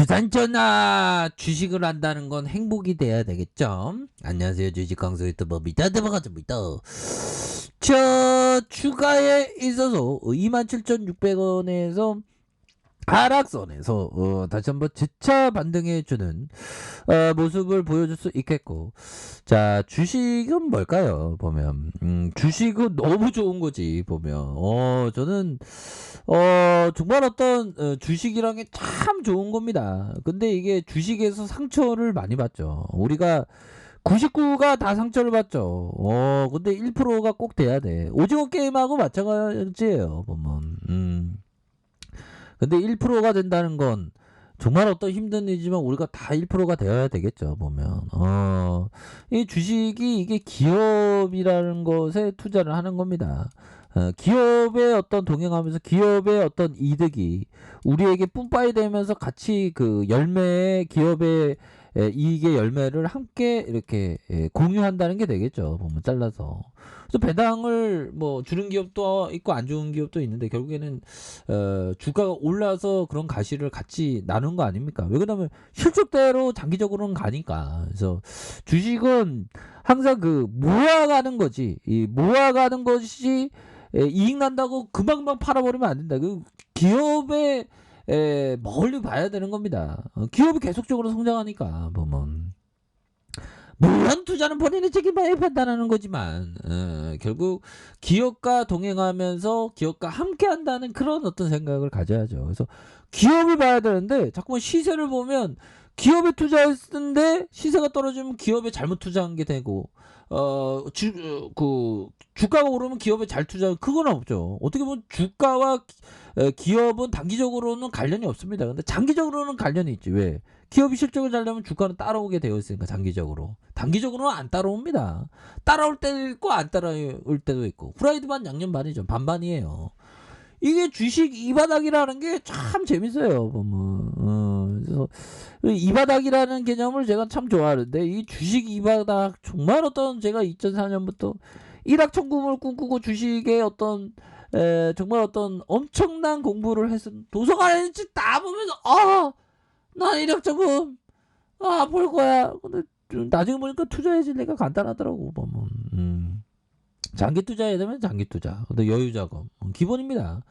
주산전화 주식을 한다는 건 행복이 돼야 되겠죠. 안녕하세요, 주식 강사 유튜버 미타드바가즈입니다. 추가에 있어서 27,600원에서 하락선에서 다시 한번 재차 반등해주는 모습을 보여줄 수 있겠고, 자, 주식은 뭘까요? 보면 주식은 너무 좋은 거지. 보면 저는 정말 어떤 주식이란 게 참 좋은 겁니다. 근데 이게 주식에서 상처를 많이 받죠. 우리가 99가 다 상처를 받죠. 근데 1%가 꼭 돼야 돼. 오징어 게임하고 마찬가지예요. 보면 근데 1%가 된다는 건 정말 어떤 힘든 일이지만 우리가 다 1%가 되어야 되겠죠. 보면 이 주식이 이게 기업이라는 것에 투자를 하는 겁니다. 기업의 어떤 동행하면서 기업의 어떤 이득이 우리에게 뿜빠이 되면서 같이 그 열매의 기업의 이익의 열매를 함께 이렇게 공유한다는 게 되겠죠. 보면 잘라서. 그래서 배당을 뭐 주는 기업도 있고 안 주는 기업도 있는데 결국에는 주가가 올라서 그런 가시를 같이 나누는 거 아닙니까? 왜 그러냐면 실적대로 장기적으로는 가니까. 그래서 주식은 항상 그 모아가는 거지. 이 모아가는 것이 이익 난다고 금방금방 팔아버리면 안 된다. 그 기업의 멀리 봐야 되는 겁니다. 기업이 계속적으로 성장하니까 보면 물론 투자는 본인의 책임에 판단하는 거지만 결국 기업과 동행하면서 기업과 함께한다는 그런 어떤 생각을 가져야죠. 그래서 기업을 봐야 되는데 자꾸만 시세를 보면 기업에 투자했는데 시세가 떨어지면 기업에 잘못 투자한 게 되고 주가가 오르면 기업에 잘 투자 그건 없죠. 어떻게 보면 주가와 기업은 단기적으로는 관련이 없습니다. 근데 장기적으로는 관련이 있지. 왜? 기업이 실적을 잘 내면 주가는 따라오게 되어 있으니까 장기적으로. 단기적으로는 안 따라옵니다. 따라올 때도 있고 안 따라올 때도 있고. 후라이드 반 양념 반이죠. 반반이에요. 이게 주식 이 바닥이라는 게 참 재밌어요. 보면 그래서 이 바닥이라는 개념을 제가 참 좋아하는데 이 주식 이 바닥 정말 어떤 제가 2004년부터 일확천금을 꿈꾸고 주식의 어떤 정말 어떤 엄청난 공부를 해서 도서관에 다 보면서 나 일확천금 볼 거야. 근데 나중에 보니까 투자해지니까 간단하더라고. 보면 장기 투자해야 되면 장기 투자. 근데 여유 자금 기본입니다.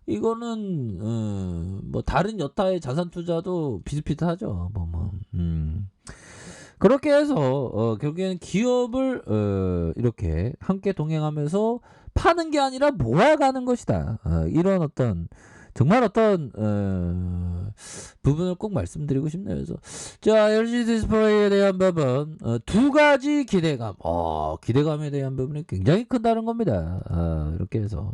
이거는 뭐 다른 여타의 자산 투자도 비슷비슷하죠. 보면 그렇게 해서 결국에는 기업을 이렇게 함께 동행하면서 파는 게 아니라 모아가는 것이다. 이런 어떤 정말 어떤 부분을 꼭 말씀드리고 싶네요. 그래서 자, LG 디스플레이에 대한 부분 두 가지 기대감. 기대감에 대한 부분이 굉장히 큰다는 겁니다. 이렇게 해서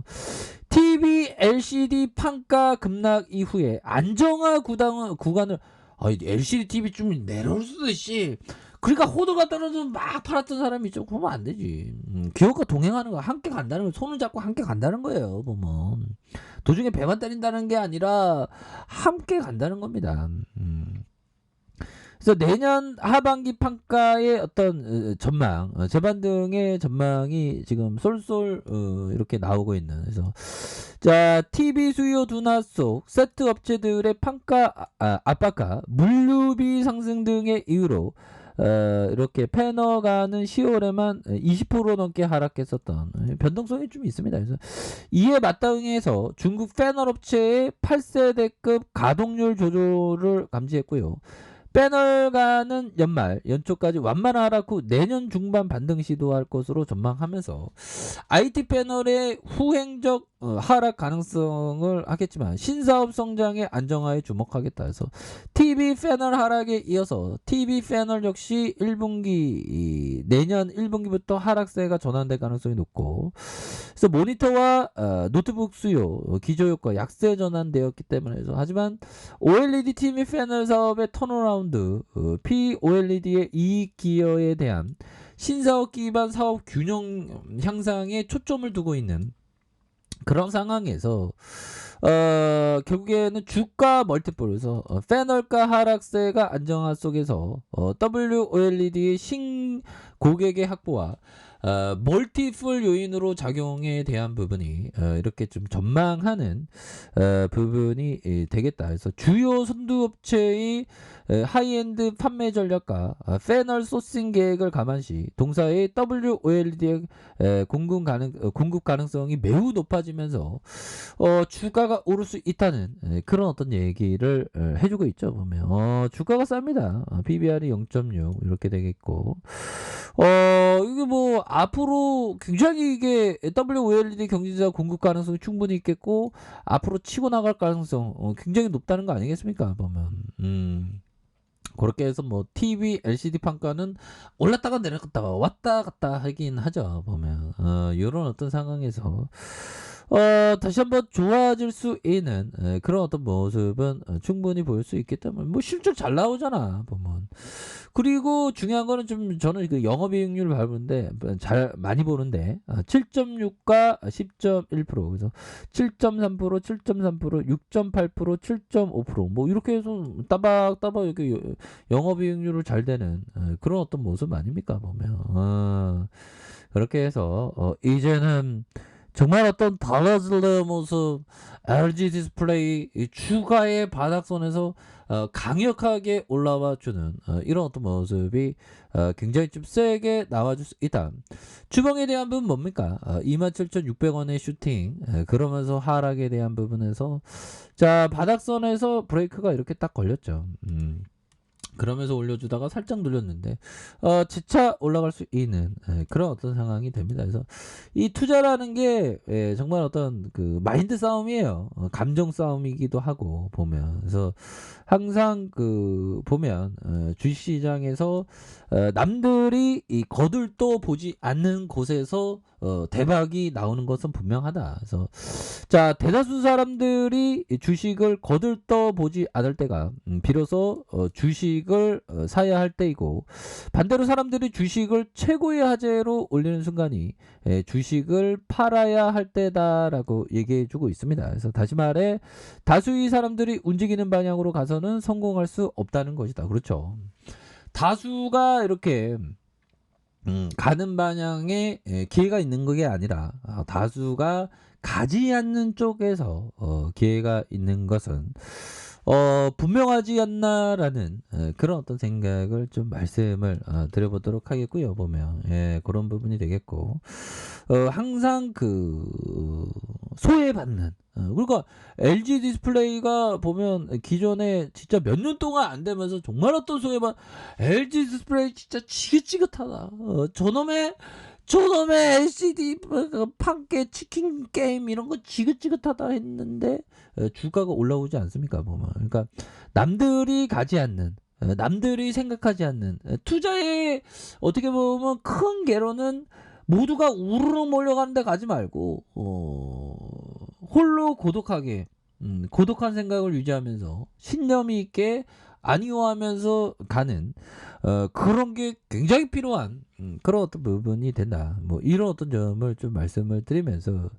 TV LCD 판가 급락 이후에 안정화 구간을 LCD TV 좀 내려올 수도 있지. 그러니까 호두가 떨어져서 막 팔았던 사람이 있죠. 그러면 안 되지. 기업과 동행하는 거 함께 간다는 거 손을 잡고 함께 간다는 거예요. 보면 도중에 배만 때린다는 게 아니라 함께 간다는 겁니다. 그래서 내년 하반기 판가의 어떤 전망, 재반등의 전망이 지금 쏠쏠 이렇게 나오고 있는. 그래서 자, TV 수요 둔화 속 세트 업체들의 판가 압박과 물류비 상승 등의 이유로 이렇게 패너가는 10월에만 20% 넘게 하락했었던 변동성이 좀 있습니다. 그래서 이에 맞대응해서 중국 패널 업체의 8세대급 가동률 조절을 감지했고요. 패널가는 연초까지 완만 하락 후 내년 중반 반등 시도할 것으로 전망하면서 IT 패널의 후행적 하락 가능성을 하겠지만 신사업 성장의 안정화에 주목하겠다 해서 TV 패널 하락에 이어서 TV 패널 역시 1분기 내년 1분기부터 하락세가 전환될 가능성이 높고 그래서 모니터와 노트북 수요 기저효과 약세 전환되었기 때문에 해서 하지만 OLED TV 패널 사업의 턴어라운드 POLED의 이익 기여에 대한 신사업 기반 사업 균형 향상에 초점을 두고 있는 그런 상황에서 결국에는 주가 멀티플에서 패널가 하락세가 안정화 속에서 WOLED의 신 고객의 확보와 멀티플 요인으로 작용에 대한 부분이 이렇게 좀 전망하는 부분이 되겠다. 그래서 주요 선두업체의 하이엔드 판매 전략과 패널 소싱 계획을 감안시 동사의 WOLED의 공급 가능성이 매우 높아지면서 주가가 오를 수 있다는 그런 어떤 얘기를 해주고 있죠. 보면 주가가 쌉니다. PBR이 0.6 이렇게 되겠고 이게 뭐 앞으로 굉장히 이게 WOLED 경쟁자 공급 가능성이 충분히 있겠고 앞으로 치고 나갈 가능성 굉장히 높다는 거 아니겠습니까? 보면 그렇게 해서 뭐 TV, LCD 판가는 올랐다가 내려갔다가 왔다 갔다 하긴 하죠. 보면 이런 어떤 상황에서 다시 한번 좋아질 수 있는 그런 어떤 모습은 충분히 보일 수 있기 때문에 뭐 실적 잘 나오잖아 보면. 그리고 중요한 거는 좀 저는 그 영업이익률을 밟는데 잘 많이 보는데 7.6과 10.1% 그래서 7.3%, 7.3%, 6.8%, 7.5%뭐 이렇게 해서 따박따박 이렇게 영업이익률을 잘 되는 그런 어떤 모습 아닙니까 보면. 그렇게 해서 이제는 정말 어떤 달라질 모습 LG 디스플레이 주가의 바닥선에서 강력하게 올라와 주는 이런 어떤 모습이 굉장히 좀 세게 나와줄 수 있다. 주봉에 대한 부분 뭡니까? 27,600원의 슈팅 그러면서 하락에 대한 부분에서 자 바닥선에서 브레이크가 이렇게 딱 걸렸죠. 그러면서 올려주다가 살짝 눌렸는데 재차 올라갈 수 있는 그런 어떤 상황이 됩니다. 그래서 이 투자라는 게 정말 어떤 그 마인드 싸움이에요. 감정 싸움이기도 하고 보면 그래서 항상 그 보면 주식시장에서 남들이 이 거들떠 보지 않는 곳에서 대박이 나오는 것은 분명하다. 그래서 자 대다수 사람들이 주식을 거들떠 보지 않을 때가 비로소 주식을 사야 할 때이고 반대로 사람들이 주식을 최고의 화제로 올리는 순간이 주식을 팔아야 할 때다라고 얘기해 주고 있습니다. 그래서 다시 말해 다수의 사람들이 움직이는 방향으로 가서는 성공할 수 없다는 것이다. 그렇죠. 다수가 이렇게 가는 방향에 기회가 있는 게 아니라 다수가 가지 않는 쪽에서 기회가 있는 것은 분명하지 않나라는 그런 어떤 생각을 좀 말씀을 드려보도록 하겠고요. 보면 그런 부분이 되겠고 항상 그 소외받는 그러니까 LG 디스플레이가 보면 기존에 진짜 몇 년 동안 안 되면서 정말 어떤 소외받 LG 디스플레이 진짜 지긋지긋하다. 저놈의 LCD 판게 치킨 게임 이런 거 지긋지긋하다 했는데 주가가 올라오지 않습니까 보면. 그러니까 남들이 가지 않는 남들이 생각하지 않는 투자의 어떻게 보면 큰 개로는 모두가 우르르 몰려가는 데 가지 말고 홀로 고독하게 고독한 생각을 유지하면서 신념이 있게 안이워하면서 가는 그런 게 굉장히 필요한 그런 어떤 부분이 된다. 뭐 이런 어떤 점을 좀 말씀을 드리면서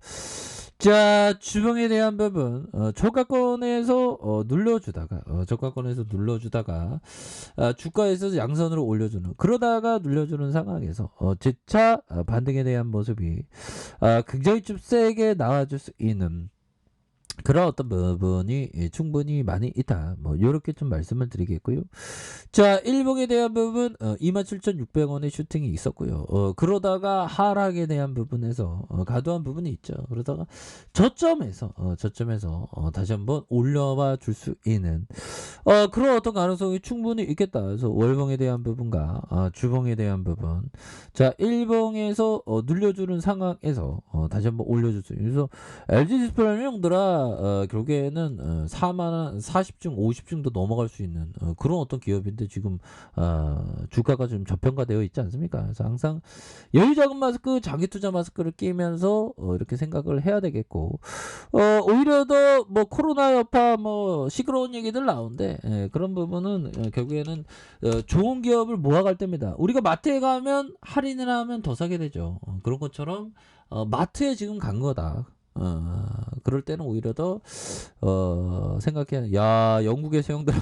자 주봉에 대한 부분 저가권에서 눌러주다가 주가에서 양선으로 올려주는 그러다가 눌려주는 상황에서 재차 반등에 대한 모습이 굉장히 좀 세게 나와줄 수 있는 그런 어떤 부분이 충분히 많이 있다. 뭐 요렇게 좀 말씀을 드리겠고요. 자, 일봉에 대한 부분 27,600원의 슈팅이 있었고요. 그러다가 하락에 대한 부분에서 과도한 부분이 있죠. 그러다가 저점에서 다시 한번 올려와 줄 수 있는 그런 어떤 가능성이 충분히 있겠다. 그래서 월봉에 대한 부분과 주봉에 대한 부분. 자, 일봉에서 눌려주는 상황에서 다시 한번 올려줄 수 있는. 그래서 LG 디스플레이 형들아 결국에는 4만원 40중 50중도 넘어갈 수 있는 그런 어떤 기업인데 지금 주가가 좀 저평가되어 있지 않습니까? 그래서 항상 여유 작은 마스크 장기 투자 마스크를 끼면서 이렇게 생각을 해야 되겠고 오히려 더 뭐 코로나 여파 뭐 시끄러운 얘기들 나오는데 그런 부분은 결국에는 좋은 기업을 모아갈 때입니다. 우리가 마트에 가면 할인을 하면 더 사게 되죠. 그런 것처럼 마트에 지금 간 거다. 그럴 때는 오히려 더 생각해. 야 영국의 수영들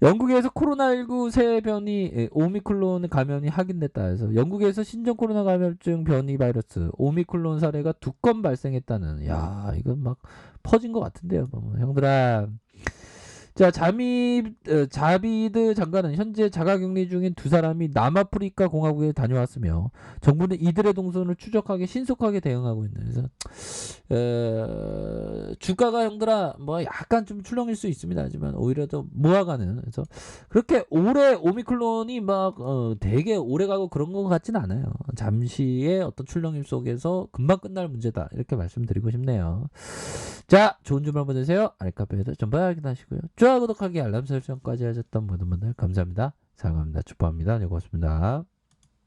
영국에서 코로나19 새 변이 오미크론 감염이 확인됐다 해서 영국에서 신종 코로나 감염증 변이 바이러스 오미크론 사례가 2건 발생했다는. 야, 이건 막 퍼진 것 같은데요. 보면. 형들아. 자, 자비드 장관은 현재 자가격리 중인 2사람이 남아프리카 공화국에 다녀왔으며 정부는 이들의 동선을 추적하게 신속하게 대응하고 있는. 그래서 주가가 형들아 뭐 약간 좀 출렁일 수 있습니다. 하지만 오히려 더 모아가는. 그래서 그렇게 오래 오미클론이 막 되게 오래 가고 그런 것 같지는 않아요. 잠시의 어떤 출렁임 속에서 금방 끝날 문제다. 이렇게 말씀드리고 싶네요. 자, 좋은 주말 보내세요. 알카페에서 전부 확인하시고요. 좋아요, 구독하기, 알람 설정까지 하셨던 모든 분들 감사합니다. 사랑합니다. 축복합니다. 네, 고맙습니다.